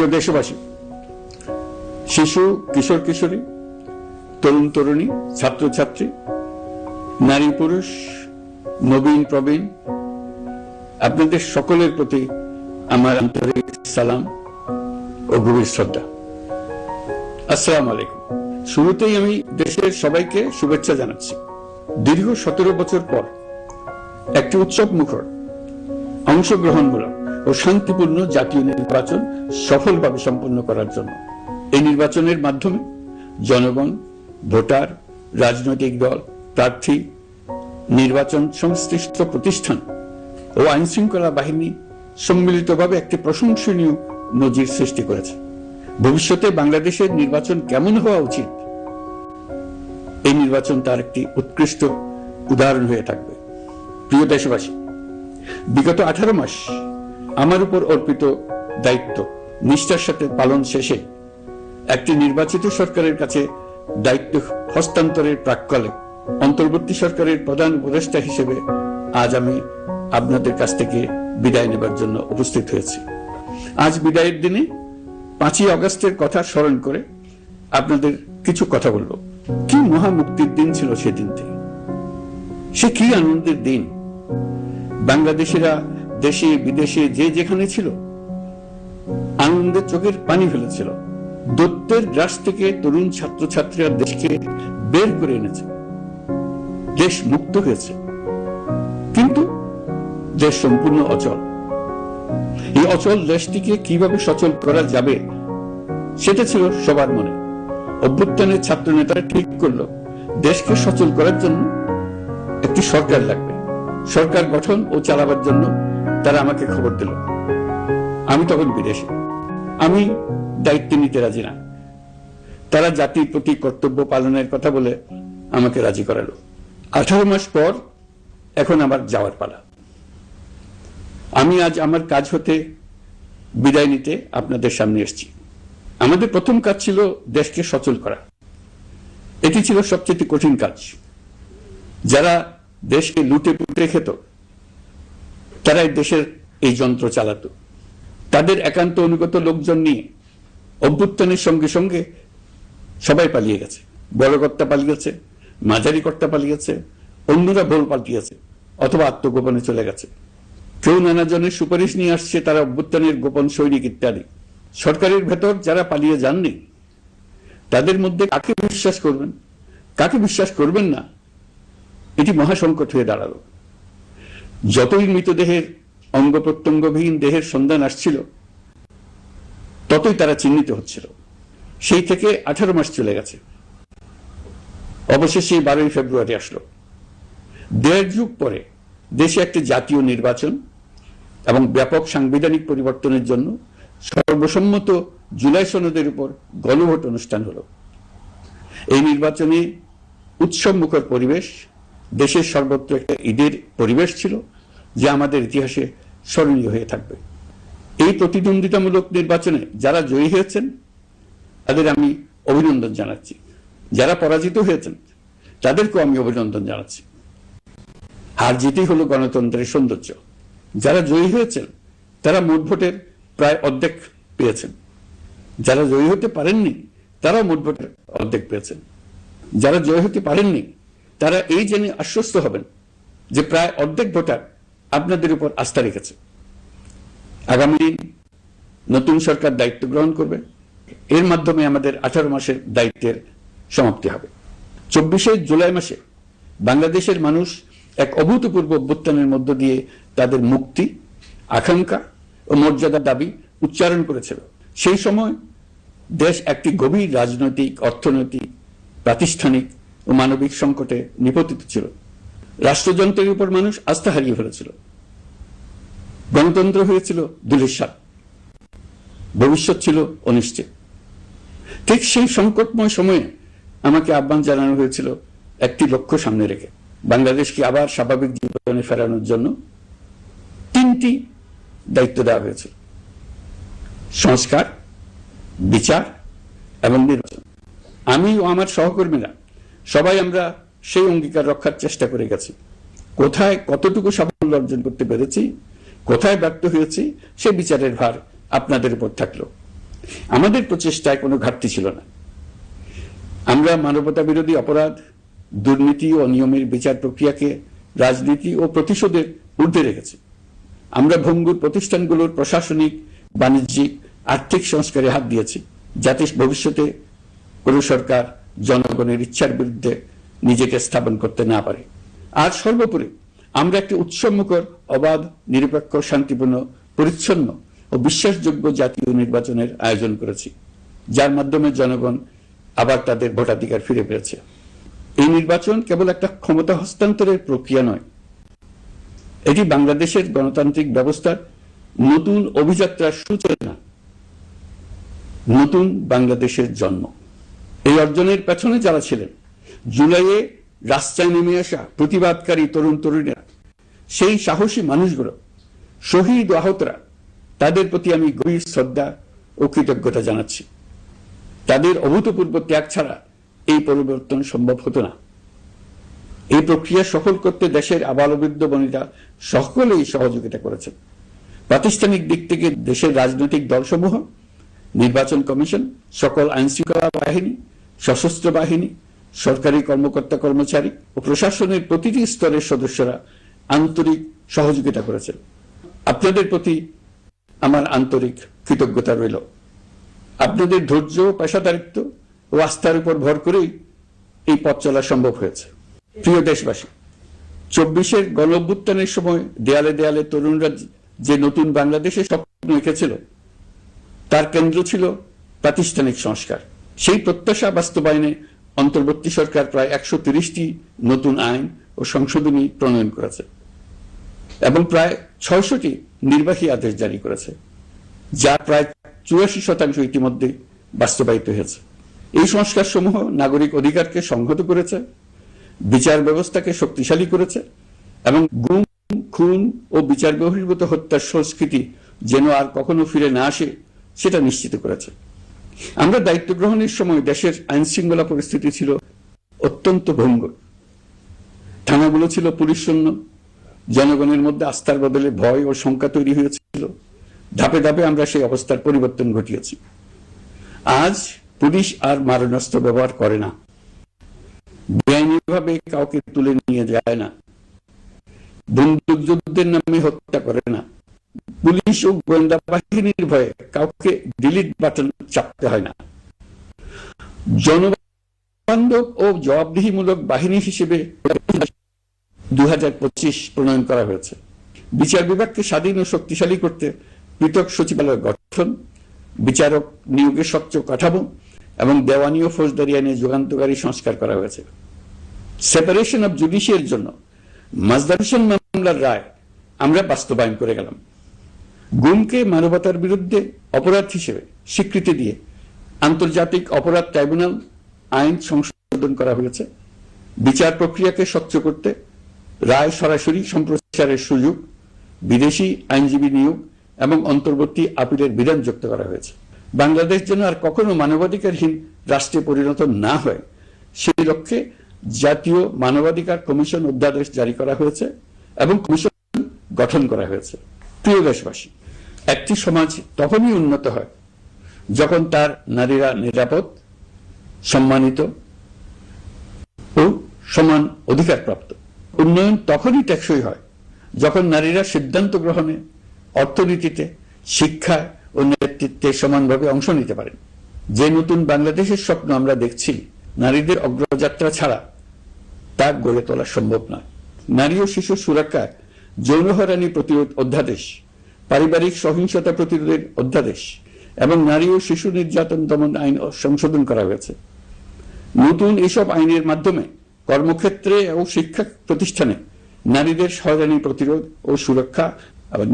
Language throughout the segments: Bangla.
প্রিয় দেশবাসী, শিশু, কিশোর কিশোরী, তরুণ তরুণী, ছাত্রছাত্রী, নারী পুরুষ, নবীন প্রবীণ, আপনাদের সকলের প্রতি আমার আন্তরিক সালাম ও গভীর শ্রদ্ধা। আসসালামু আলাইকুম। শুরুতেই আমি দেশের সবাইকে শুভেচ্ছা জানাচ্ছি। দীর্ঘ 17 বছর পর একটি উৎসব মুখর, অংশগ্রহণমূলক ও শান্তিপূর্ণ জাতীয় নির্বাচন সফলভাবে সম্পন্ন করার জন্য এই নির্বাচনের মাধ্যমে জনগণ, ভোটার, রাজনৈতিক দল, প্রার্থী, নির্বাচন সংশ্লিষ্ট প্রতিষ্ঠান ও আইন শৃঙ্খলা বাহিনী সম্মিলিতভাবে একটি প্রশংসনীয় নজির সৃষ্টি করেছে। ভবিষ্যতে বাংলাদেশের নির্বাচন কেমন হওয়া উচিত, এই নির্বাচন তার একটি উৎকৃষ্ট উদাহরণ হয়ে থাকবে। প্রিয় দেশবাসী, বিগত 18 মাস আমার উপর অর্পিত দায়িত্ব নিষ্ঠার সাথে পালন শেষে একটি নির্বাচিত সরকারের কাছে দায়িত্ব হস্তান্তরের প্রাক্কালে অন্তর্বর্তী সরকারের প্রধান উপদেষ্টা হিসেবে আজ আমি আপনাদের কাছ থেকে বিদায় নেবার জন্য উপস্থিত হয়েছি। আজ বিদায়ের দিনে 5ই আগস্টের কথা স্মরণ করে আপনাদের কিছু কথা বলবো। কি মহা মুক্তির দিন ছিল সেদিনটি, সে কি আনন্দের দিন। বাংলাদেশিরা দেশে বিদেশে যে যেখানে ছিল আনন্দের চোখের পানি ফেলেছিল। দৈত্যের গ্রাস থেকে তরুণ ছাত্রছাত্রীরা দেশকে বের করে এনেছে, দেশ মুক্ত হয়েছে। কিন্তু দেশ সম্পূর্ণ অচল। এই অচল দেশটিকে কিভাবে সচল করা যাবে সেটা ছিল সবার মনে। অভ্যুত্থানের ছাত্র নেতারা ঠিক করলো দেশকে সচল করার জন্য একটি সরকার লাগবে। সরকার গঠন ও চালাবার জন্য তারা আমাকে খবর দিল। আমি তখন বিদেশে, আমি দায়িত্ব নিতে রাজি না। তারা জাতির প্রতি কর্তব্য পালনের কথা বলে আমাকে রাজি করালো। 18 মাস পর এখন আমার যাওয়ার পালা। আমি আজ আমার কাজ হতে বিদায় নিতে আপনাদের সামনে এসেছি। আমাদের প্রথম কাজ ছিল দেশকে সচল করা। এটি ছিল সবচেয়ে কঠিন কাজ। যারা দেশকে লুটে পুটে খেত তারাই দেশের এই যন্ত্র চালাতো। তাদের একান্ত অনুগত লোকজন নিয়ে অভ্যুত্থানের সঙ্গে সঙ্গে সবাই পালিয়ে গেছে। বড় কর্তা পালিয়েছে, মাঝারি কর্তা পালিয়েছে, অন্যরা ভোল পাল্টিয়েছে অথবা আত্মগোপনে চলে গেছে। কেউ নানা জনের সুপারিশ নিয়ে আসছে, তারা অভ্যুত্থানের গোপন সৈনিক ইত্যাদি। সরকারের ভেতর যারা পালিয়ে যাননি তাদের মধ্যে কাকে বিশ্বাস করবেন, কাকে বিশ্বাস করবেন না, এটি মহাসংকট হয়ে দাঁড়ালো। যতই মৃতদেহের অঙ্গ প্রত্যঙ্গবিহীন দেহের সন্ধান আসছিল ততই তারা চিহ্নিত হচ্ছিল। সেই থেকে 18 মাস চলে গেছে। অবশেষে 12ই ফেব্রুয়ারি আসলো। 1.5 যুগ পরে দেশে একটি জাতীয় নির্বাচন এবং ব্যাপক সাংবিধানিক পরিবর্তনের জন্য সর্বসম্মত জুলাই সনদের উপর গণভোট অনুষ্ঠান হলো। এই নির্বাচনে উৎসব মুখর পরিবেশ, দেশের সর্বত্র একটা ঈদের পরিবেশ ছিল যা আমাদের ইতিহাসে স্মরণীয় হয়ে থাকবে। এই প্রতিদ্বন্দ্বিতামূলক নির্বাচনে যারা জয়ী হয়েছেন তাদের আমি অভিনন্দন জানাচ্ছি। যারা পরাজিত হয়েছেন তাদেরকেও আমি অভিনন্দন জানাচ্ছি। হার জিতই হলো গণতন্ত্রের সৌন্দর্য। যারা জয়ী হয়েছেন তারা মোট ভোটের প্রায় অর্ধেক পেয়েছেন। যারা জয়ী হতে পারেননি তারাও মোট ভোটের অর্ধেক পেয়েছেন। যারা জয়ী হতে পারেননি তারা এই জেনে আশ্বস্ত হবেন যে প্রায় অর্ধেক ভোটার আপনাদের উপর আস্থা রেখেছে। আগামী দিন নতুন সরকার দায়িত্ব গ্রহণ করবে। এর মাধ্যমে আমাদের 18 মাসের দায়িত্বের সমাপ্তি হবে। 24শে জুলাই মাসে বাংলাদেশের মানুষ এক অভূতপূর্ব অভ্যুত্থানের মধ্য দিয়ে তাদের মুক্তি, আকাঙ্ক্ষা ও মর্যাদার দাবি উচ্চারণ করেছিল। সেই সময় দেশ একটি গভীর রাজনৈতিক, অর্থনৈতিক, প্রাতিষ্ঠানিক ও মানবিক সংকটে নিপতিত ছিল। রাষ্ট্রযন্ত্রের উপর মানুষ আস্থা হারিয়ে ফেলেছিল। গণতন্ত্র হয়েছিল ধূলিসাৎ, ভবিষ্যৎ ছিল অনিশ্চিত। ঠিক সেই সংকটময় সময়ে আমাকে আহ্বান জানানো হয়েছিল একটি লক্ষ্য সামনে রেখে বাংলাদেশকে আবার স্বাভাবিক জীবনে ফেরানোর জন্য 3টি দায়িত্ব দেওয়া হয়েছিল: সংস্কার, বিচার এবং নির্বাচন। আমি ও আমার সহকর্মীরা সবাই আমরা সেই অঙ্গীকার রক্ষার চেষ্টা করে গেছি। কোথায় কতটুকু সাফল্য অর্জন করতে পেরেছি, কোথায় ব্যর্থ হয়েছি, সে বিচারের ভার আপনাদের উপর থাকলো। আমাদের প্রচেষ্টায় কোনো ঘাটতি ছিল না। আমরা মানবতা বিরোধী অপরাধ, দুর্নীতি ও অনিয়মের বিচার প্রক্রিয়াকে রাজনীতি ও প্রতিশোধের ঊর্ধ্বে রেখেছি। আমরা ভঙ্গুর প্রতিষ্ঠানগুলোর প্রশাসনিক, বাণিজ্যিক, আর্থিক সংস্কারে হাত দিয়েছি, যাতে ভবিষ্যতে কোনো সরকার জনগণের ইচ্ছার বিরুদ্ধে নিজেকে স্থাপন করতে না পারে। আর সর্বোপরি আমরা একটি উৎসবমুখর, অবাধ, নিরপেক্ষ, শান্তিপূর্ণ, পরিচ্ছন্ন ও বিশ্বাসযোগ্য জাতীয় নির্বাচনের আয়োজন করেছি, যার মাধ্যমে জনগণ আবার তাদের ভোটাধিকার ফিরে পেয়েছে। এই নির্বাচন কেবল একটা ক্ষমতা হস্তান্তরের প্রক্রিয়া নয়, এটি বাংলাদেশের গণতান্ত্রিক ব্যবস্থার নতুন অভিযাত্রার সূচনা, নতুন বাংলাদেশের জন্ম। এই অর্জনের পেছনে যারা ছিলেন, জুলাইয়ে রাস্তায় নেমে আসা প্রতিবাদকারী তরুণ তরুণীরা, সেই সাহসী মানুষগুলো, শহীদ ও আহতরা, তাদের প্রতি আমি গভীর শ্রদ্ধা ও কৃতজ্ঞতা জানাচ্ছি। তাদের অভূতপূর্ব ত্যাগ ছাড়া এই পরিবর্তন সম্ভব হতো না। এই প্রক্রিয়া সফল করতে দেশের আবালবৃদ্ধ বনিতা সকলেই সহযোগিতা করেছেন। প্রাতিষ্ঠানিক দিক থেকে দেশের রাজনৈতিক দলসমূহ, নির্বাচন কমিশন, সকল আইনশৃঙ্খলা বাহিনী, সশস্ত্র বাহিনী, সরকারি কর্মকর্তা কর্মচারী ও প্রশাসনের প্রতিটি স্তরের সদস্যরা আন্তরিক সহযোগিতা করেছেন। আপনাদের প্রতি আমার আন্তরিক কৃতজ্ঞতা রইল। আপনাদের ধৈর্য, পেশাদারিত্ব ও আস্থার উপর ভর করেই এই পথ চলা সম্ভব হয়েছে। প্রিয় দেশবাসী, 24-এর গণঅভ্যুত্থানের সময় দেয়ালে দেয়ালে তরুণরা যে নতুন বাংলাদেশের স্বপ্ন এঁকেছিল, তার কেন্দ্র ছিল প্রাতিষ্ঠানিক সংস্কার। সেই প্রত্যাশা বাস্তবায়নে অন্তর্বর্তী সরকার প্রায় 130টি নতুন আইন ও সংশোধনী প্রণয়ন করেছে এবং প্রায় 600টি নির্বাহী আদেশ জারি করেছে, যা প্রায় 84% ইতিমধ্যে বাস্তবায়িত হয়েছে। এই সংস্কার সমূহ নাগরিক অধিকারকে সংহত করেছে, বিচার ব্যবস্থাকে শক্তিশালী করেছে এবং গুম, খুন ও বিচার বহির্ভূত হত্যার সংস্কৃতি যেন আর কখনো ফিরে না আসে সেটা নিশ্চিত করেছে। আমরা দায়িত্ব গ্রহণের সময় দেশের আইন শৃঙ্খলা পরিস্থিতি ছিল অত্যন্ত ভঙ্গুর। থানাগুলো ছিল পুলিশ শূন্য, জনগণের মধ্যে আস্থার বদলে ভয় ও শঙ্কা তৈরি হয়েছিল। ধাপে ধাপে আমরা সেই অবস্থার পরিবর্তন ঘটিয়েছি। আজ পুলিশ আর মারণাস্ত্র ব্যবহার করে না, বেআইনিভাবে কাউকে তুলে নিয়ে যায় না, বন্দুক যুদ্ধের নামে হত্যা করে না। পুলিশ ও গোয়েন্দা বাহিনীর ভয়ে কাউকে ডিলিট বাটন চাপতে হয় না। জনবান্ধব ও জবাবদিহিমূলক বাহিনী হিসেবে 2025 প্রণয়ন করা হয়েছে। বিচার বিভাগকে স্বাধীন ও শক্তিশালী করতে পৃথক সচিবালয় গঠন, বিচারক নিয়োগের স্বচ্ছ কাঠামো এবং দেওয়ানি ও ফৌজদারি আইনে যুগান্তকারী সংস্কার করা হয়েছে। সেপারেশন অব জুডিশিয়ারির জন্য মাজদার মামলার রায় আমরা বাস্তবায়ন করে গেলাম। গুমকে মানবতার বিরুদ্ধে অপরাধ হিসেবে স্বীকৃতি দিয়ে আন্তর্জাতিক অপরাধ ট্রাইব্যুনাল আইন সংশোধন করা হয়েছে। বিচার প্রক্রিয়াকে স্বচ্ছ করতে রায় সরাসরি সম্প্রচারের সুযোগ, বিদেশি আইনজীবী নিয়োগ এবং অন্তর্বর্তী আপিলের বিধান যুক্ত করা হয়েছে। বাংলাদেশ যেন আর কখনো মানবাধিকারহীন রাষ্ট্রে পরিণত না হয় সেই লক্ষ্যে জাতীয় মানবাধিকার কমিশন অধ্যাদেশ জারি করা হয়েছে এবং কমিশন গঠন করা হয়েছে। প্রিয় দেশবাসী, একটি সমাজ তখনই উন্নত হয় যখন তার নারীরা নিরাপদ, সম্মানিত ও সমান অধিকার প্রাপ্ত। উন্নয়ন তখনই টেকসই হয় যখন নারীরা সিদ্ধান্ত গ্রহণে, অর্থনীতিতে, শিক্ষায় ও নেতৃত্বে সমানভাবে অংশ নিতে পারেন। যে নতুন বাংলাদেশের স্বপ্ন আমরা দেখছি, নারীদের অগ্রযাত্রা ছাড়া তা গড়ে তোলা সম্ভব নয়। নারী ও শিশু সুরক্ষায় যৌন হয়রানি প্রতিরোধ অধ্যাদেশ, পারিবারিক সহিংসতা প্রতিরোধের অধ্যাদেশ এবং নারী ও শিশু নির্যাতন দমন আইন সংশোধন করা হয়েছে। নতুন এসব আইনের মাধ্যমে কর্মক্ষেত্রে ও শিক্ষা প্রতিষ্ঠানে নারীদের হয়রানি প্রতিরোধ ও সুরক্ষা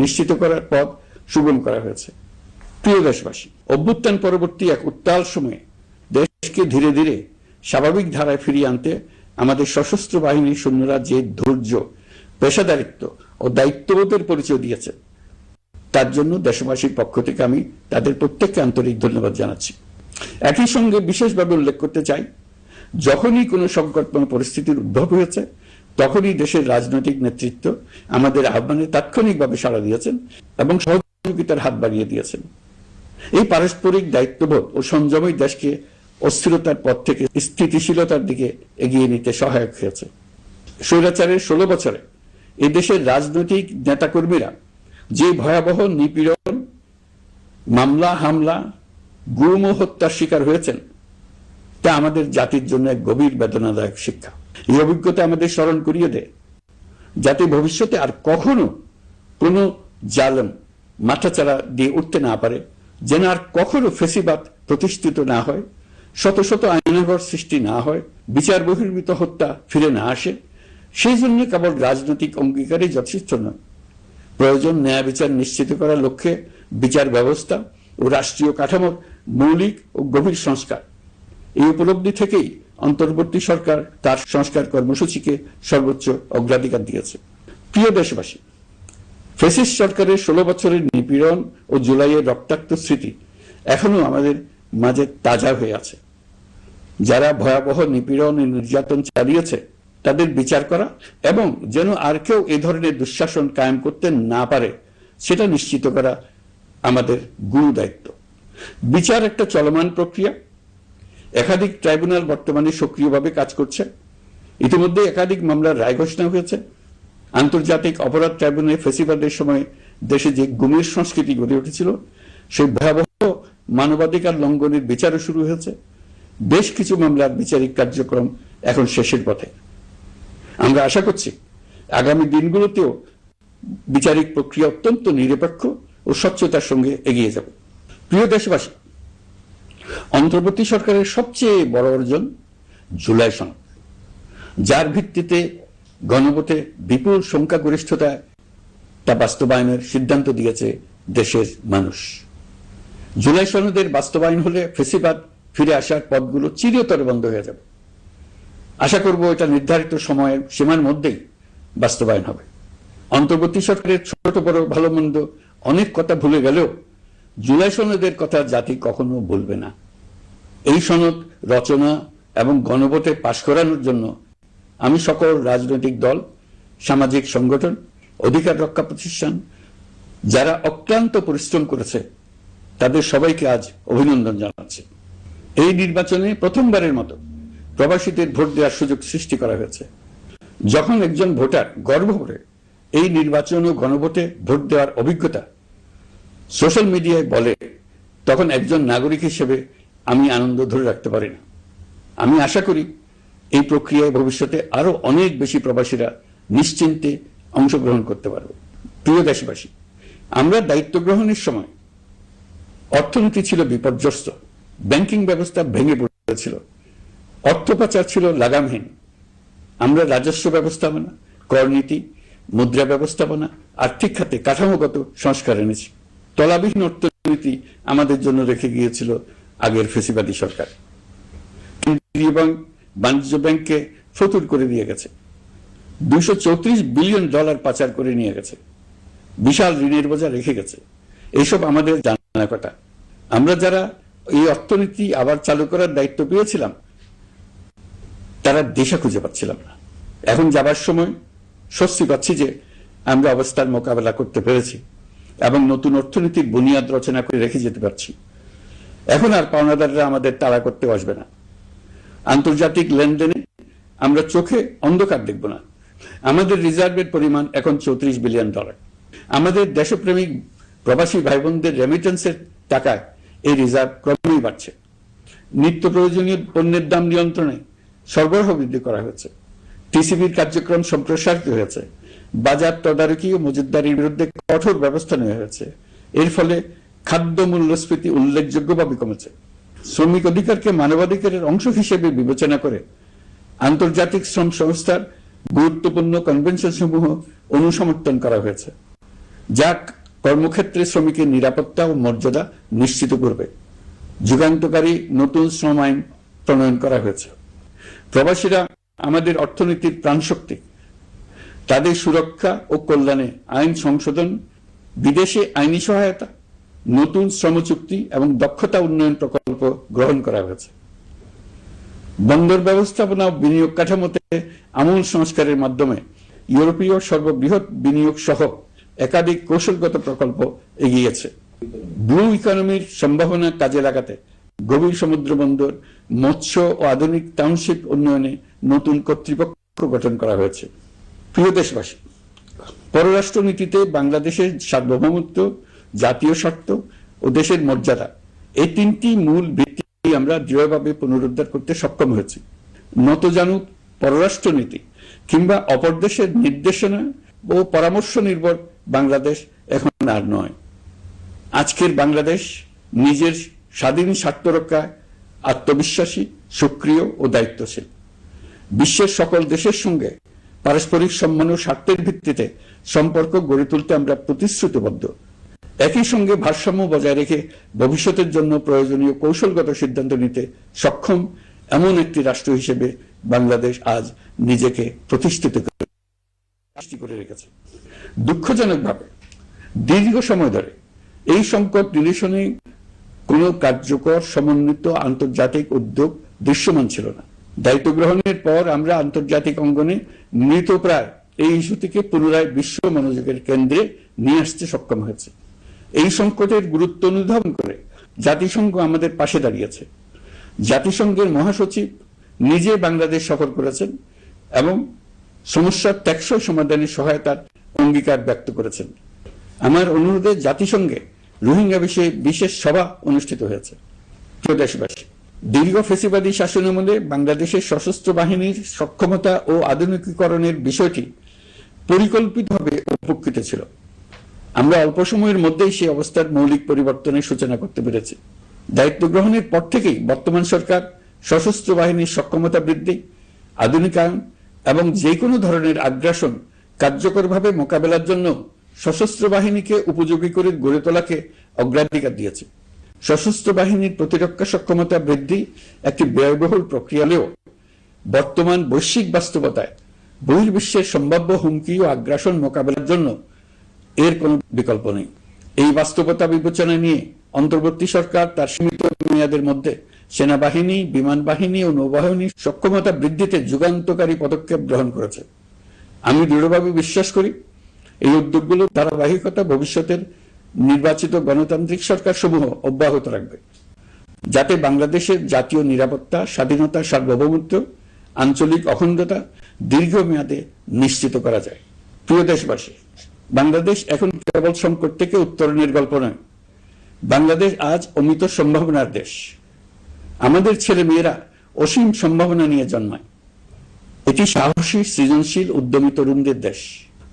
নিশ্চিত করার পথ সুগম করা হয়েছে। প্রিয় দেশবাসী, অভ্যুত্থান পরবর্তী এক উত্তাল সময়ে দেশকে ধীরে ধীরে স্বাভাবিক ধারায় ফিরিয়ে আনতে আমাদের সশস্ত্র বাহিনীর সৈন্যরা যে ধৈর্য, পেশাদারিত্ব ও দায়িত্ববোধের পরিচয় দিয়েছে, তার জন্য দেশবাসীর পক্ষ থেকে আমি তাদের প্রত্যেককে আন্তরিক ধন্যবাদ জানাচ্ছি। একই সঙ্গে বিশেষভাবে উল্লেখ করতে চাই, যখনই কোনো সংকটময় পরিস্থিতির উদ্ভব হয়েছে, তখনই দেশের রাজনৈতিক নেতৃত্ব আমাদের আহ্বানে তাৎক্ষণিকভাবে সাড়া দিয়েছেন এবং সহযোগিতার হাত বাড়িয়ে দিয়েছেন। এই পারস্পরিক দায়িত্ববোধ ও সংযমই দেশকে অস্থিরতার পথ থেকে স্থিতিশীলতার দিকে এগিয়ে নিতে সহায়ক হয়েছে। স্বৈরাচারের 16 বছরে এই দেশের রাজনৈতিক নেতাকর্মীরা যে ভয়াবহ নিপীড়ন, মামলা, হামলা, গুম ও হত্যার শিকার হয়েছেন, তা আমাদের জাতির জন্য এক গভীর বেদনাদায়ক শিক্ষা। এই অভিজ্ঞতা আমাদের স্মরণ করিয়ে দেয়, যাতে ভবিষ্যতে আর কখনো কোনো জালেম মাথাচাড়া দিয়ে উঠতে না পারে, যেন আর কখনো ফেসিবাদ প্রতিষ্ঠিত না হয়, শত শত আইনাঘর সৃষ্টি না হয়, বিচার বহির্ভূত হত্যা ফিরে না আসে। সেই জন্য কেবল রাজনৈতিক অঙ্গীকারই যথেষ্ট নয়, প্রয়োজন ন্যায় বিচার নিশ্চিত করার লক্ষ্যে বিচার ব্যবস্থা ও রাষ্ট্রীয় কাঠামোর মৌলিক ও গভীর সংস্কার। এই উপলব্ধি থেকেই অন্তর্বর্তী সরকার তার সংস্কার কর্মসূচিকে সর্বোচ্চ অগ্রাধিকার দিয়েছে। প্রিয় দেশবাসী, ফ্যাসিস্ট সরকারের 16 বছরের নিপীড়ন ও জুলাইয়ের রক্তাক্ত স্মৃতি এখনো আমাদের মাঝে তাজা হয়ে আছে। যারা ভয়াবহ নিপীড়ন ও নির্যাতন চালিয়েছে তাদের বিচার করা এবং যেন আর কেউ এ ধরনের দুঃশাসন কায়েম করতে না পারে সেটা নিশ্চিত করা আমাদের গুরু দায়িত্ব। বিচার একটা চলমান প্রক্রিয়া। একাধিক ট্রাইব্যুনাল বর্তমানে সক্রিয়ভাবে কাজ করছে। ইতিমধ্যে একাধিক মামলার রায় ঘোষণা হয়েছে। আন্তর্জাতিক অপরাধ ট্রাইব্যুনালে ফেসিবাদের সময় দেশে যে গুমের সংস্কৃতি গড়ে উঠেছিল, সেই ভয়াবহ মানবাধিকার লঙ্ঘনের বিচারও শুরু হয়েছে। বেশ কিছু মামলার বিচারিক কার্যক্রম এখন শেষের পথে। আমরা আশা করছি আগামী দিনগুলোতেও বিচারিক প্রক্রিয়া অত্যন্ত নিরপেক্ষ ও স্বচ্ছতার সঙ্গে এগিয়ে যাবে। প্রিয় দেশবাসী, অন্তর্বর্তী সরকারের সবচেয়ে বড় অর্জন জুলাই সনদ, যার ভিত্তিতে গণভোটে বিপুল সংখ্যাগরিষ্ঠতা তা বাস্তবায়নের সিদ্ধান্ত দিয়েছে দেশের মানুষ। জুলাই সনদের বাস্তবায়ন হলে ফেসিবাদ ফিরে আসার পথগুলো চিরতরে বন্ধ হয়ে যাবে। আশা করব এটা নির্ধারিত সময়ের সীমার মধ্যেই বাস্তবায়ন হবে। অন্তর্বর্তী সরকারের ছোট বড় ভালো মন্দ অনেক কথা ভুলে গেলেও জুলাই সনদের কথা জাতি কখনো ভুলবে না। এই সনদ রচনা এবং গণভোটে পাশ করানোর জন্য আমি সকল রাজনৈতিক দল, সামাজিক সংগঠন, অধিকার রক্ষা প্রতিষ্ঠান যারা অক্লান্ত পরিশ্রম করেছে তাদের সবাইকে আজ অভিনন্দন জানাচ্ছি। এই নির্বাচনে প্রথমবারের মতো প্রবাসীদের ভোট দেওয়ার সুযোগ সৃষ্টি করা হয়েছে। যখন একজন ভোটার গর্ব করে এই নির্বাচন ও গণভোটে ভোট দেওয়ার অভিজ্ঞতা সোশ্যাল মিডিয়ায় বলে, তখন একজন নাগরিক হিসেবে আমি আনন্দ ধরে রাখতে পারি না। আমি আশা করি এই প্রক্রিয়ায় ভবিষ্যতে আরো অনেক বেশি প্রবাসীরা নিশ্চিন্তে অংশগ্রহণ করতে পারবে। প্রিয় দেশবাসী, আমরা দায়িত্ব গ্রহণের সময় অর্থনীতি ছিল বিপর্যস্ত, ব্যাংকিং ব্যবস্থা ভেঙে পড়েছিল, অর্থ পাচার ছিল লাগামহীন। আমরা রাজস্ব ব্যবস্থাপনা, করনীতি, মুদ্রা ব্যবস্থাপনা, আর্থিক খাতে কাঠামোগত সংস্কার এনেছি। তলাবিহীন অর্থনীতি আমাদের জন্য রেখে গিয়েছিল আগের ফেসিবাদী সরকার। কেন্দ্রীয় ব্যাংক বাণিজ্য ব্যাংককে ফতুর করে দিয়ে গেছে, $234 বিলিয়ন পাচার করে নিয়ে গেছে, বিশাল ঋণের বোঝা রেখে গেছে। এইসব আমাদের জানা কথা। আমরা যারা এই অর্থনীতি আবার চালু করার দায়িত্ব পেয়েছিলাম তারা দিশা খুঁজে পাচ্ছিলাম না। এখন যাবার সময় স্বস্তি পাচ্ছি যে আমরা অবস্থার মোকাবেলা করতে পেরেছি এবং নতুন অর্থনীতির বুনিয়াদ রচনা করে রেখে যেতে পারছি। এখন আর পাওনাদাররা আমাদের তাড়া করতে আসবে না। আন্তর্জাতিক লেনদেনে আমরা চোখে অন্ধকার দেখব না। আমাদের রিজার্ভের পরিমাণ এখন $34 বিলিয়ন। আমাদের দেশপ্রেমিক প্রবাসী ভাই বোনদের রেমিটেন্সের টাকায় এই রিজার্ভ ক্রমেই বাড়ছে। নিত্য প্রয়োজনীয় পণ্যের দাম নিয়ন্ত্রণে সরবরাহ বৃদ্ধি করা হয়েছে। টিসিবির কার্যক্রম সম্প্রসারিত হয়েছে। বাজার তদারকি ও মজুতদারির বিরুদ্ধে কঠোর ব্যবস্থা নেওয়া হয়েছে। এর ফলে খাদ্য মূল্যস্ফীতি উল্লেখযোগ্যভাবে কমেছে। শ্রমিক অধিকারকে মানবাধিকারের অংশ হিসেবে বিবেচনা করে আন্তর্জাতিক শ্রম সংস্থার গুরুত্বপূর্ণ কনভেনশন সমূহ অনুসমর্থন করা হয়েছে, যা কর্মক্ষেত্রে শ্রমিকের নিরাপত্তা ও মর্যাদা নিশ্চিত করবে। যুগান্তকারী নতুন শ্রম আইন প্রণয়ন করা হয়েছে। প্রবাসীরা আমাদের অর্থনীতির প্রাণশক্তি। তাদের সুরক্ষা ও কল্যাণে আইন সংশোধন, বিদেশে আইনি সহায়তা, নতুন শ্রম চুক্তি এবং দক্ষতা উন্নয়ন প্রকল্প গ্রহণ করা হয়েছে। বন্দর ব্যবস্থাপনা ও বিনিয়োগ কাঠামোতে আমূল সংস্কারের মাধ্যমে ইউরোপীয় সর্ববৃহৎ বিনিয়োগ সহ একাধিক কৌশলগত প্রকল্প এগিয়েছে। ব্লু ইকোনমির সম্ভাবনা কাজে লাগাতে গভীর সমুদ্র বন্দর, মৎস্য ও আধুনিক টাউনশিপ উন্নয়নে নতুন কর্তৃপক্ষ গঠন করা হয়েছে। প্রিয় দেশবাসী, পররাষ্ট্রনীতিতে বাংলাদেশের সার্বভৌমত্ব, জাতীয় স্বার্থ ও দেশের মর্যাদা, এই তিনটি মূল ভিত্তি আমরা দৃঢ়ভাবে পুনরুদ্ধার করতে সক্ষম হয়েছি। নতজানু পররাষ্ট্রনীতি কিংবা অপর দেশের নির্দেশনা ও পরামর্শ নির্ভর বাংলাদেশ এখন আর নয়। আজকের বাংলাদেশ নিজের স্বাধীন স্বার্থ রক্ষায় আত্মবিশ্বাসী, সক্রিয় ও দায়িত্বশীল। বিশ্বের সকল দেশের সঙ্গে পারস্পরিক সম্মান ও স্বার্থের ভিত্তিতে সম্পর্ক গড়ে তুলতে আমরা প্রতিশ্রুতিবদ্ধ। একই সঙ্গে ভারসাম্য বজায় রেখে ভবিষ্যতের জন্য প্রয়োজনীয় কৌশলগত সিদ্ধান্ত নিতে সক্ষম এমন একটি রাষ্ট্র হিসেবে বাংলাদেশ আজ নিজেকে প্রতিষ্ঠিত করে রেখেছে। দুঃখজনকভাবে দীর্ঘ সময় ধরে এই সংকট নিরসনে কোনো কার্যকর সমন্বিত আন্তর্জাতিক উদ্যোগ দৃশ্যমান ছিল না। দায়িত্ব গ্রহণের পর আমরা আন্তর্জাতিক অঙ্গনে মৃতপ্রায় এই ইস্যুটিকে পুনরায় বিশ্ব মনোযোগের কেন্দ্রে নিয়ে আসতে সক্ষম হয়েছে। এই সংকটের গুরুত্ব অনুধাবন করে জাতিসংঘ আমাদের পাশে দাঁড়িয়েছে। জাতিসংঘের মহাসচিব নিজে বাংলাদেশ সফর করেছেন এবং সমস্যার টেকসই সমাধানে সহায়তার অঙ্গীকার ব্যক্ত করেছেন। আমার অনুরোধে জাতিসংঘে রোহিঙ্গা বিষয়ে বিশেষ সভা অনুষ্ঠিত হয়েছে। প্রিয় দেশবাসী, দীর্ঘ ফ্যাসিবাদী শাসনামলে বাংলাদেশের সশস্ত্র বাহিনীর সক্ষমতা ও আধুনিকীকরণের বিষয়টি পরিকল্পিতভাবে উপেক্ষিত ছিল। আমরা অল্প সময়ের মধ্যেই সেই অবস্থার মৌলিক পরিবর্তনের সূচনা করতে পেরেছি। দায়িত্ব গ্রহণের পর থেকেই বর্তমান সরকার সশস্ত্র বাহিনীর সক্ষমতা বৃদ্ধি, আধুনিকায়ন এবং যে কোনো ধরনের আগ্রাসন কার্যকরভাবে মোকাবেলার জন্য সশস্ত্র বাহিনীকে উপযোগী করে গড়ে তোলাকে অগ্রাধিকার দিয়েছে। সশস্ত্র বাহিনীর প্রতিরক্ষা সক্ষমতা বৃদ্ধি একটি ব্যয়বহুল প্রক্রিয়া হলেও বর্তমান বৈশ্বিক বাস্তবতায় বহির্বিশ্বের সম্ভাব্য হুমকি ও আগ্রাসন মোকাবেলার জন্য এর কোনো বিকল্প নেই। এই বাস্তবতা বিবেচনা নিয়ে অন্তর্বর্তী সরকার তার সীমিত মেয়াদের মধ্যে সেনাবাহিনী, বিমান বাহিনী ও নৌবাহিনীর সক্ষমতা বৃদ্ধিতে যুগান্তকারী পদক্ষেপ গ্রহণ করেছে। আমি দৃঢ়ভাবে বিশ্বাস করি এই উদ্যোগগুলোর ধারাবাহিকতা ভবিষ্যতের নির্বাচিত গণতান্ত্রিক সরকার সমূহ অব্যাহত রাখবে, যাতে বাংলাদেশের জাতীয় নিরাপত্তা, স্বাধীনতা, সার্বভৌমত্ব, আঞ্চলিক অখণ্ডতা দীর্ঘমেয়াদে নিশ্চিত করা যায়। প্রিয় দেশবাসী, বাংলাদেশ এখন কেবল সংকট থেকে উত্তরণের গল্প নয়। বাংলাদেশ আজ অমিত সম্ভাবনার দেশ। আমাদের ছেলে মেয়েরা অসীম সম্ভাবনা নিয়ে জন্মায়। এটি সাহসী, সৃজনশীল, উদ্যমী তরুণদের দেশ।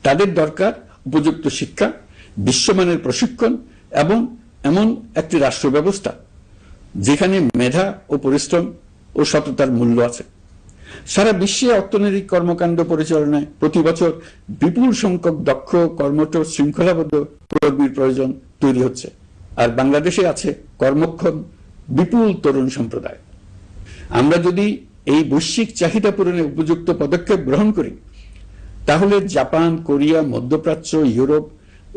তাদের দরকার উপযুক্ত শিক্ষা, বিশ্বমানের প্রশিক্ষণ এবং এমন একটি রাষ্ট্র ব্যবস্থা যেখানে মেধা ও পরিশ্রম ও সততার মূল্য আছে। সারা বিশ্বে অর্থনৈতিক কর্মকাণ্ড পরিচালনায় প্রতি বছর বিপুল সংখ্যক দক্ষ, কর্মঠ, শৃঙ্খলাবদ্ধ কর্মীর প্রয়োজন তৈরি হচ্ছে, আর বাংলাদেশে আছে কর্মক্ষম বিপুল তরুণ সম্প্রদায়। আমরা যদি এই বৈশ্বিক চাহিদা পূরণে উপযুক্ত পদক্ষেপ গ্রহণ করি, তাহলে জাপান, কোরিয়া, মধ্যপ্রাচ্য, ইউরোপ,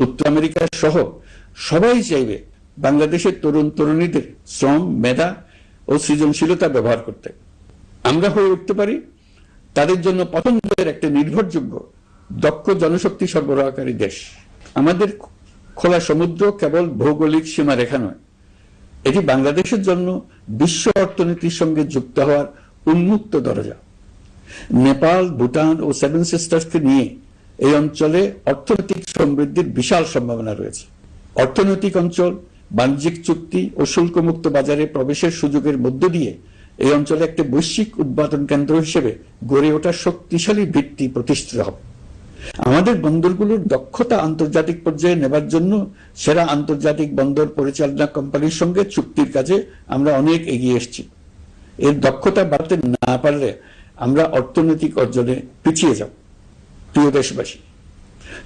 উত্তর আমেরিকা সহ সবাই চাইবে বাংলাদেশের তরুণ তরুণীদের শ্রম, মেধা ও সৃজনশীলতা ব্যবহার করতে। আমরা হয়ে উঠতে পারি তাদের জন্য পছন্দের একটা নির্ভরযোগ্য, দক্ষ জনশক্তি সরবরাহকারী দেশ। আমাদের খোলা সমুদ্র কেবল ভৌগোলিক সীমারেখা নয়, এটি বাংলাদেশের জন্য বিশ্ব অর্থনীতির সঙ্গে যুক্ত হওয়ার উন্মুক্ত দরজা। নেপাল, ভুটান ও সেভেন সিস্টার্সকে নিয়ে এই অঞ্চলে অর্থনৈতিক সমৃদ্ধির বিশাল সম্ভাবনা রয়েছে। অর্থনৈতিক অঞ্চল, বাণিজ্যিক চুক্তি ও শুল্কমুক্ত বাজারে প্রবেশের সুযোগের মধ্য দিয়ে এই অঞ্চলে একটি বৈশ্বিক উৎপাদন কেন্দ্র হিসেবে গড়ে ওঠার শক্তিশালী ভিত্তি প্রতিষ্ঠিত হবে। আমাদের বন্দরগুলোর দক্ষতা আন্তর্জাতিক পর্যায়ে নেবার জন্য সেরা আন্তর্জাতিক বন্দর পরিচালনা কোম্পানির সঙ্গে চুক্তির কাজে আমরা অনেক এগিয়ে এসেছি। এর দক্ষতা বাড়তে না পারলে আমরা অর্থনৈতিক অর্জনে পিছিয়ে যাব। প্রিয় দেশবাসী,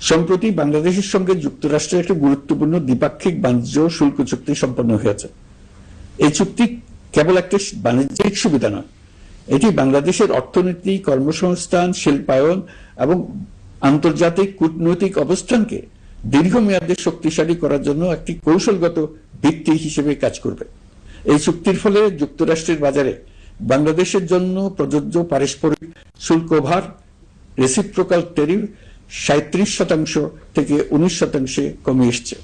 সম্প্রতি বাংলাদেশের সঙ্গে যুক্তরাষ্ট্রের একটি গুরুত্বপূর্ণ দ্বিপাক্ষিক বাণিজ্য শুল্ক চুক্তি সম্পন্ন হয়েছে। এই চুক্তি কেবল একটি বাণিজ্যিক সুবিধা নয়, এটি বাংলাদেশের অর্থনীতি, কর্মসংস্থান, শিল্পায়ন এবং আন্তর্জাতিক কূটনৈতিক অবস্থানকে দীর্ঘমেয়াদে শক্তিশালী করার জন্য একটি কৌশলগত ভিত্তি হিসেবে কাজ করবে। এই চুক্তির ফলে যুক্তরাষ্ট্রের বাজারে বাংলাদেশের জন্য প্রযোজ্য পারস্পরিক শুল্কভার, রেসিপ্রোকাল ট্যারিফ 37% থেকে 19% কমে এসছে।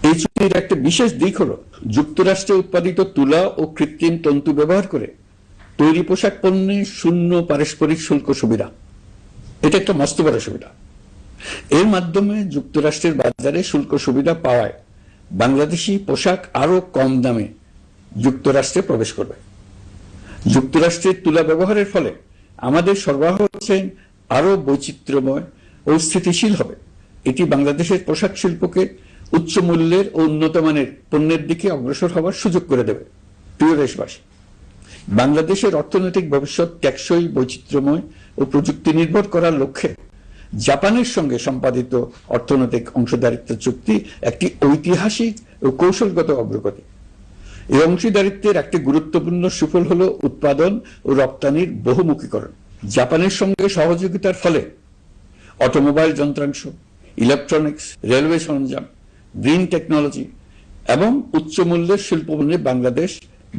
এই চুক্তির একটা বিশেষ দিক হলো যুক্তরাষ্ট্রে উৎপাদিত তুলা ও কৃত্রিম তন্তু ব্যবহার করে তৈরি পোশাক পণ্যে শূন্য পারস্পরিক শুল্ক সুবিধা। এটা একটা মস্ত বড় সুবিধা। এর মাধ্যমে যুক্তরাষ্ট্রের বাজারে শুল্ক সুবিধা পাওয়ায় বাংলাদেশি পোশাক আরো কম দামে যুক্তরাষ্ট্রে প্রবেশ করবে। যুক্তরাষ্ট্রের তুলা ব্যবহারের ফলে আমাদের সরবরাহ হচ্ছে আরো বৈচিত্র্যময় ও স্থিতিশীল হবে। এটি বাংলাদেশের পোশাক শিল্পকে উচ্চ মূল্যের ও উন্নত মানের পণ্যের দিকে অগ্রসর হওয়ার সুযোগ করে দেবে। প্রিয় দেশবাসী, বাংলাদেশের অর্থনৈতিক ভবিষ্যৎ টেকসই, বৈচিত্র্যময় ও প্রযুক্তি নির্ভর করার লক্ষ্যে জাপানের সঙ্গে সম্পাদিত অর্থনৈতিক অংশীদারিত্ব চুক্তি একটি ঐতিহাসিক ও কৌশলগত অগ্রগতি। এই অংশীদারিত্বের একটি গুরুত্বপূর্ণ সুফল হল উৎপাদন ও রপ্তানির বহুমুখীকরণ। জাপানের সঙ্গে সহযোগিতার ফলে অটোমোবাইল যন্ত্রাংশ, ইলেকট্রনিক্স, রেলওয়ে সরঞ্জাম, গ্রিন টেকনোলজি এবং উচ্চ মূল্যের শিল্পপণ্যে বাংলাদেশ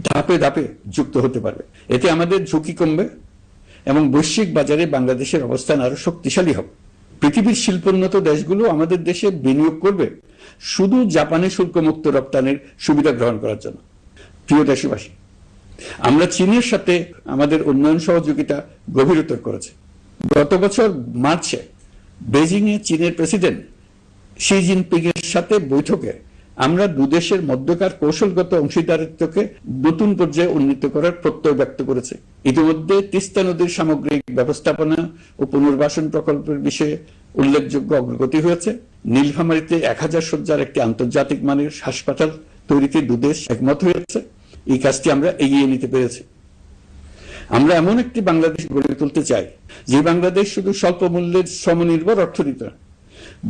ধাপে ধাপে যুক্ত হতে পারবে। এতে আমাদের ঝুঁকি কমবে এবং বৈশ্বিক বাজারে বাংলাদেশের অবস্থান আরো শক্তিশালী হবে। পৃথিবীর শিল্পোন্নত দেশগুলো আমাদের দেশে বিনিয়োগ করবে শুধু জাপানে শুল্কমুক্ত রপ্তানির সুবিধা গ্রহণ করার জন্য। প্রিয় দেশবাসী, আমরা চীনের সাথে আমাদের উন্নয়ন সহযোগিতা গভীরতর করেছি। গত বছর মার্চে বেজিং এ চীনের প্রেসিডেন্ট শি জিনপিং এর সাথে বৈঠকে আমরা দুদেশের মধ্যকার কৌশলগত অংশীদারিত্বকে নতুন পর্যায়ে উন্নীত করার প্রত্যয় ব্যক্ত করেছে। ইতিমধ্যে তিস্তা নদীর সামগ্রিক ব্যবস্থাপনা ও পুনর্বাসন প্রকল্পের বিষয়ে উল্লেখযোগ্য অগ্রগতি হয়েছে। নীলফামারীতে 1000 শয্যার একটি আন্তর্জাতিক মানের হাসপাতাল তৈরিতে দুদেশ একমত হয়েছে। এই কাজটি আমরা এগিয়ে নিতে পেরেছি। আমরা এমন একটি বাংলাদেশ গড়ে তুলতে চাই যে বাংলাদেশ শুধু স্বল্প মূল্যের শ্রমনির্ভর অর্থনীতি নয়,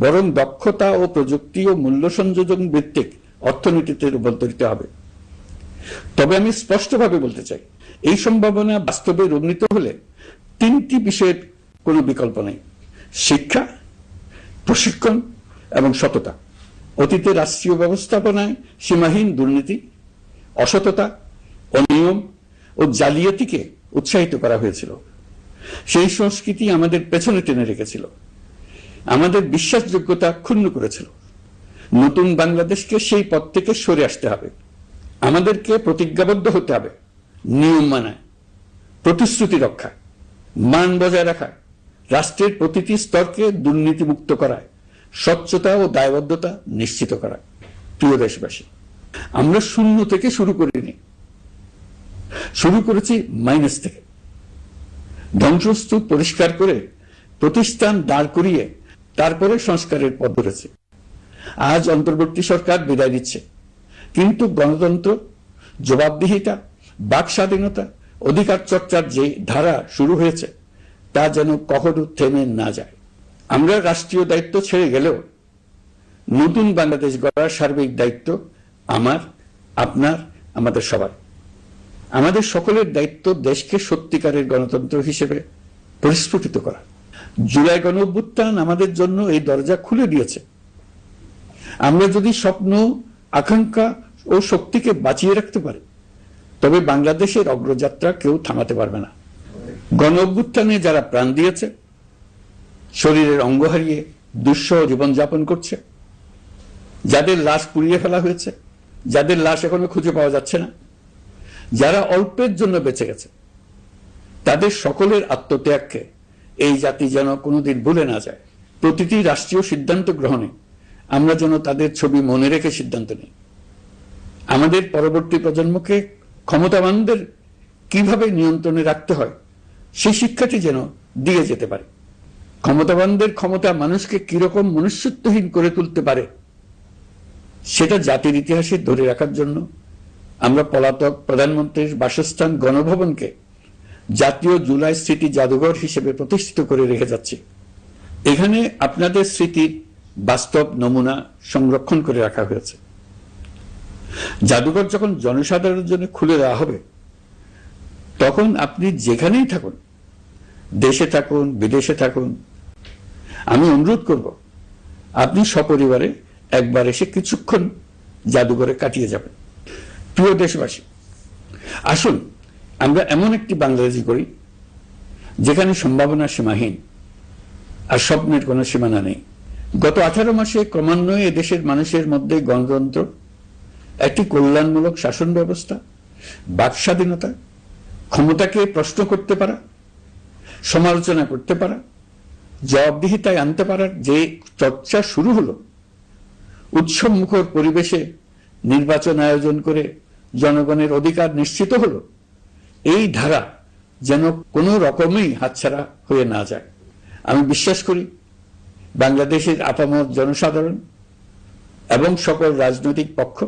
বরং দক্ষতা ও প্রযুক্তি ও মূল্য সংযোজন ভিত্তিক অর্থনীতিতে রূপান্তরিত হবে। তবে আমি স্পষ্টভাবে বলতে চাই, এই সম্ভাবনা বাস্তবে রূপান্তরিত হলে 3টি বিষয়ের কোনো বিকল্প নেই: শিক্ষা, প্রশিক্ষণ এবং সততা। অতীতে রাষ্ট্রীয় ব্যবস্থাপনায় সীমাহীন দুর্নীতি, অসততা, অনিয়ম ও জালিয়াতিকে উৎসাহিত করা হয়েছিল। সেই সংস্কৃতি আমাদের পেছনে টেনে রেখেছিল, আমাদের বিশ্বাসযোগ্যতা ক্ষুণ্ণ করেছিল। নতুন বাংলাদেশকে সেই পথ থেকে সরে আসতে হবে। আমাদেরকে প্রতিজ্ঞাবদ্ধ হতে হবে নিয়ম মানায়, প্রতিশ্রুতি রক্ষা, মান বজায় রাখা, রাষ্ট্রের প্রতিটি স্তরকে দুর্নীতিমুক্ত করায়, স্বচ্ছতা ও দায়বদ্ধতা নিশ্চিত করা। প্রিয় দেশবাসী, আমরা শূন্য থেকে শুরু করিনি, শুরু করেছি মাইনাস থেকে। ধ্বংসস্তূপ পরিষ্কার করে প্রতিষ্ঠান দাঁড় করিয়ে তারপরে সংস্কারের পথ ধরেছে। আজ অন্তর্বর্তী সরকার বিদায় দিচ্ছে, কিন্তু গণতন্ত্র, জবাবদিহিতা, বাক স্বাধীনতা, অধিকার চর্চার যে ধারা শুরু হয়েছে তা যেন কখনো থেমে না যায়। আমরা রাষ্ট্রীয় দায়িত্ব ছেড়ে গেলেও নতুন বাংলাদেশ গড়ার সার্বিক দায়িত্ব আমার, আপনার, আমাদের সবার। আমাদের সকলের দায়িত্ব দেশকে সত্যিকারের গণতন্ত্র হিসেবে পরিস্ফুটিত করা। জুলাই গণঅভ্যুত্থান আমাদের জন্য এই দরজা খুলে দিয়েছে। আমরা যদি স্বপ্ন, আকাঙ্ক্ষা ও শক্তিকে বাঁচিয়ে রাখতে পারি, তবে বাংলাদেশের অগ্রযাত্রা কেউ থামাতে পারবে না। গণঅভ্যুত্থানে যারা প্রাণ দিয়েছে, শরীরের অঙ্গ হারিয়ে দুঃসহ জীবনযাপন করছে, যাদের লাশ পুড়িয়ে ফেলা হয়েছে, যাদের লাশ এখনো খুঁজে পাওয়া যাচ্ছে না, যারা অল্পের জন্য বেঁচে গেছে, তাদের সকলের আত্মত্যাগকে এই জাতি যেন কোনোদিন ভুলে না যায়। প্রতিটি রাষ্ট্রীয় সিদ্ধান্ত গ্রহণে আমরা যেন তাদের ছবি মনে রেখে সিদ্ধান্ত নিই। আমাদের পরবর্তী প্রজন্মকে ক্ষমতাবানদের কিভাবে নিয়ন্ত্রণে রাখতে হয় সেই শিক্ষাটি যেন দিয়ে যেতে পারে। ক্ষমতাবানদের ক্ষমতা মানুষকে কিরকম মনুষ্যত্বহীন করে তুলতে পারে সেটা জাতির ইতিহাসে ধরে রাখার জন্য আমরা পলাতক প্রধানমন্ত্রীর বাসস্থান গণভবনকে জাতীয় জুলাই স্মৃতি জাদুঘর হিসেবে প্রতিষ্ঠিত করে রেখে যাচ্ছি। এখানে আপনাদের স্মৃতির বাস্তব নমুনা সংরক্ষণ করে রাখা হয়েছে। জাদুঘর যখন জনসাধারণের জন্য খুলে দেওয়া হবে, তখন আপনি যেখানেই থাকুন, দেশে থাকুন, বিদেশে থাকুন, আমি অনুরোধ করব আপনি সপরিবারে একবার এসে কিছুক্ষণ জাদুঘরে কাটিয়ে যাবেন। প্রিয় দেশবাসী, আসুন আমরা এমন একটি বাংলাদেশ করি যেখানে সম্ভাবনা সীমাহীন আর স্বপ্নের কোনো সীমানা নেই, গত 18 মাসে ক্রমান্বয়ে এদেশের মানুষের মধ্যে গণতন্ত্র, একটি কল্যাণমূলক শাসন ব্যবস্থা, বাক স্বাধীনতা, ক্ষমতাকে প্রশ্ন করতে পারা, সমালোচনা করতে পারা, জবাবদিহিতায় আনতে পারার যে চর্চা শুরু হলো, উৎসবমুখর পরিবেশে নির্বাচন আয়োজন করে জনগণের অধিকার নিশ্চিত হলো, এই ধারা যেন কোনো রকমেই হাতছাড়া হয়ে না যায়। আমি বিশ্বাস করি বাংলাদেশের আপামর জনসাধারণ এবং সকল রাজনৈতিক পক্ষ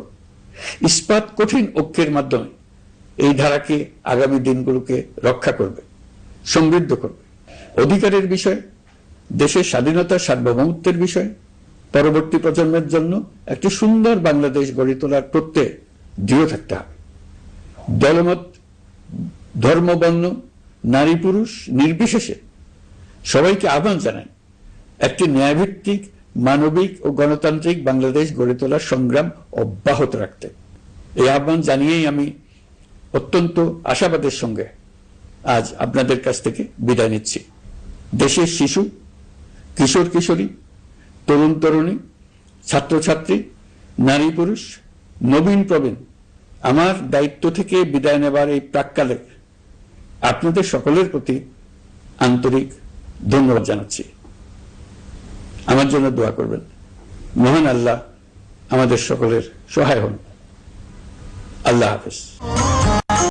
ইস্পাত কঠিন ঐক্যের মাধ্যমে এই ধারাকে আগামী দিনগুলোকে রক্ষা করবে, সমৃদ্ধ করবে। অধিকারের বিষয়, দেশের স্বাধীনতা সার্বভৌমত্বের বিষয়, পরবর্তী প্রজন্মের জন্য একটি সুন্দর বাংলাদেশ গড়ে তোলার প্রত্যয়ে দৃঢ় থাকতে হবে। দলমত, ধর্ম, বর্ণ, নারী পুরুষ নির্বিশেষে সবাইকে আহ্বান জানাই একটি ন্যায়ভিত্তিক, মানবিক ও গণতান্ত্রিক বাংলাদেশ গড়ে তোলার সংগ্রাম অব্যাহত রাখতে। এই আহ্বান জানিয়েই আমি অত্যন্ত আশাবাদের সঙ্গে আজ আপনাদের কাছ থেকে বিদায় নিচ্ছি। দেশের শিশু, কিশোর কিশোরী, তরুণ তরুণী, ছাত্রছাত্রী, নারী পুরুষ, নবীন প্রবীণ, আমার দায়িত্ব থেকে বিদায় নেবার এই প্রাক্কালে আপনাদের সকলের প্রতি আন্তরিক ধন্যবাদ জানাচ্ছি। আমার জন্য দোয়া করবেন। মহান আল্লাহ আমাদের সকলের সহায় হন। আল্লাহ হাফেজ।